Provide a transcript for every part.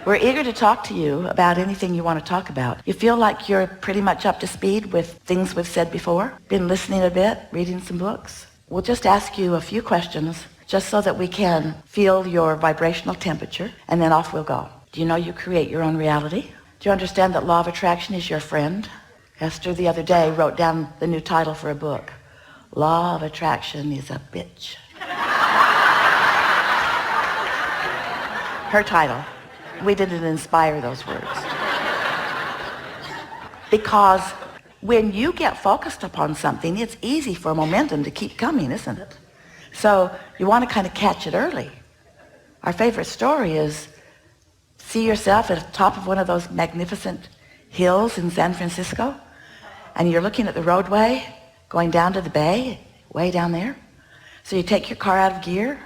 We're eager to talk to you about anything you want to talk about. You feel like you're pretty much up to speed with things we've said before? Been listening a bit, reading some books? We'll just ask you a few questions just so that we can feel your vibrational temperature, and then off we'll go. Do you know you create your own reality? Do you understand that law of attraction is your friend? Esther the other day wrote down the new title for a book. Law of Attraction is a bitch. Her title. We didn't inspire those words. Because when you get focused upon something, it's easy for momentum to keep coming, isn't it? So you want to kind of catch it early. Our favorite story is see yourself at the top of one of those magnificent hills in San Francisco, and you're looking at the roadway going down to the bay, way down there. So you take your car out of gear,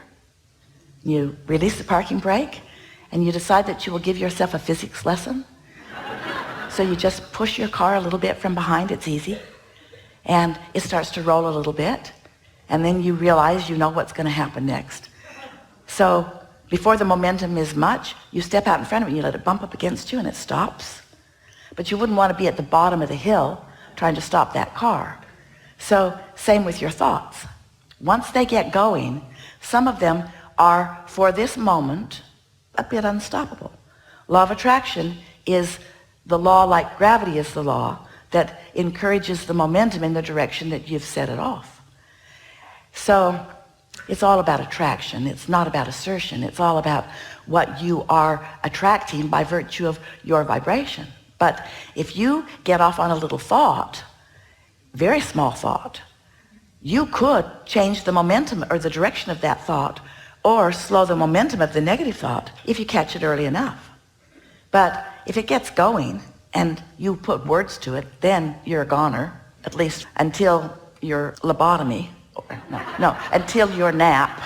you release the parking brake, and you decide that you will give yourself a physics lesson. So you just push your car a little bit from behind, it's easy, and it starts to roll a little bit, and then you realize you know what's going to happen next. So before the momentum is much, you step out in front of it and you let it bump up against you and it stops. But you wouldn't want to be at the bottom of the hill trying to stop that car. So same with your thoughts. Once they get going, some of them are, for this moment, a bit unstoppable. Law of attraction is the law, like gravity is the law, that encourages the momentum in the direction that you've set it off. So it's all about attraction. It's not about assertion. It's all about what you are attracting by virtue of your vibration. But if you get off on a little thought, very small thought, you could change the momentum or the direction of that thought, or slow the momentum of the negative thought if you catch it early enough. But if it gets going and you put words to it, then you're a goner, at least until your lobotomy, until your nap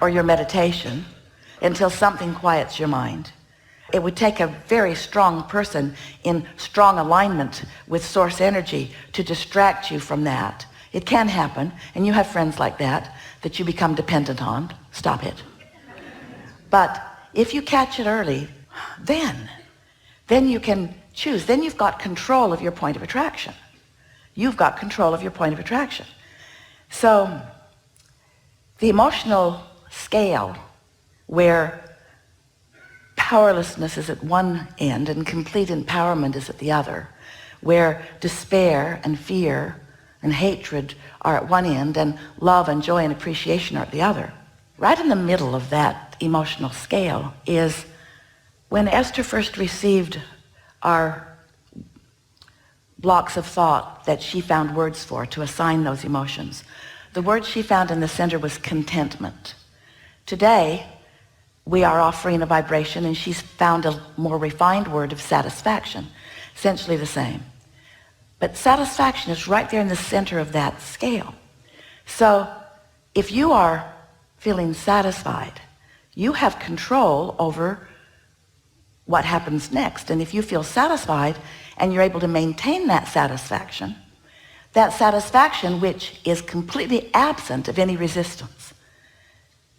or your meditation, until something quiets your mind. It would take a very strong person in strong alignment with source energy to distract you from that. It can happen, and you have friends like that you become dependent on. Stop it. But if you catch it early, then you can choose. Then you've got control of your point of attraction. You've got control of your point of attraction. So the emotional scale where powerlessness is at one end and complete empowerment is at the other, where despair and fear and hatred are at one end and love and joy and appreciation are at the other. Right in the middle of that emotional scale is when Esther first received our blocks of thought that she found words for to assign those emotions. The word she found in the center was contentment. Today, we are offering a vibration, and she's found a more refined word of satisfaction, essentially the same. But satisfaction is right there in the center of that scale. So if you are feeling satisfied, you have control over what happens next. And if you feel satisfied and you're able to maintain that satisfaction which is completely absent of any resistance,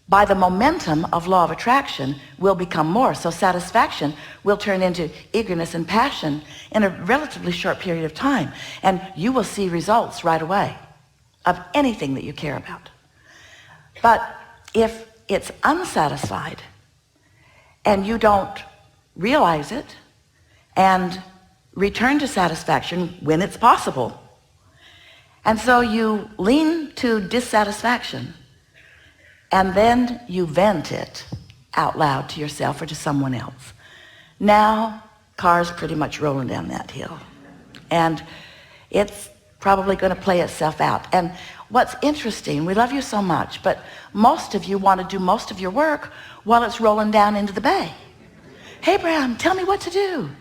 by the momentum of law of attraction will become more. So satisfaction will turn into eagerness and passion in a relatively short period of time. And you will see results right away of anything that you care about. But if it's unsatisfied and you don't realize it and return to satisfaction when it's possible, and so you lean to dissatisfaction, and then you vent it out loud to yourself or to someone else. Now, car's pretty much rolling down that hill. And it's probably going to play itself out. And what's interesting, we love you so much, but most of you want to do most of your work while it's rolling down into the bay. Hey, Abraham, tell me what to do.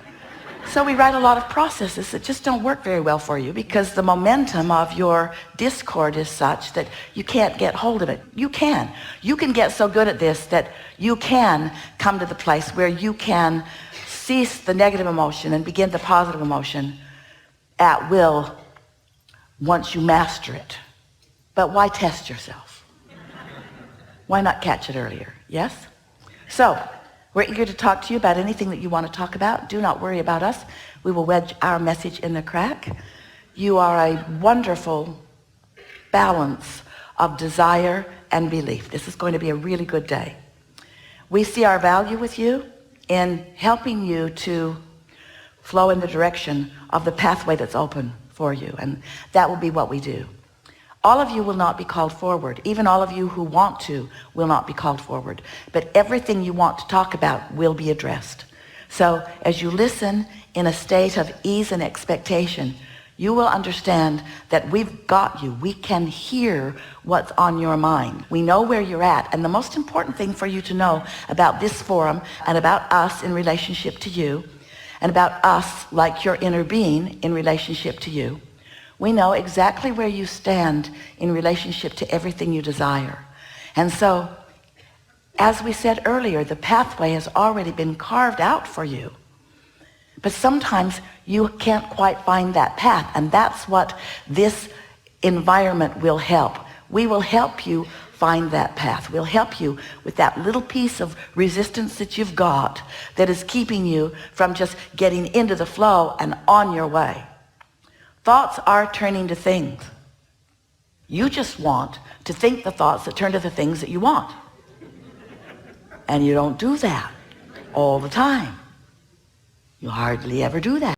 So we write a lot of processes that just don't work very well for you because the momentum of your discord is such that you can't get hold of it. You can. You can get so good at this that you can come to the place where you can cease the negative emotion and begin the positive emotion at will once you master it. But why test yourself? Why not catch it earlier? Yes? So We're eager to talk to you about anything that you want to talk about. Do not worry about us. We will wedge our message in the crack. You are a wonderful balance of desire and belief. This is going to be a really good day. We see our value with you in helping you to flow in the direction of the pathway that's open for you, and that will be what we do. All of you will not be called forward. Even all of you who want to will not be called forward. But everything you want to talk about will be addressed. So as you listen in a state of ease and expectation, you will understand that we've got you. We can hear what's on your mind. We know where you're at. And the most important thing for you to know about this forum and about us in relationship to you, and about us like your inner being in relationship to you, we know exactly where you stand in relationship to everything you desire. And so, as we said earlier, the pathway has already been carved out for you. But sometimes you can't quite find that path, and that's what this environment will help. We will help you find that path. We'll help you with that little piece of resistance that you've got that is keeping you from just getting into the flow and on your way. Thoughts are turning to things. You just want to think the thoughts that turn to the things that you want. And you don't do that all the time. You hardly ever do that.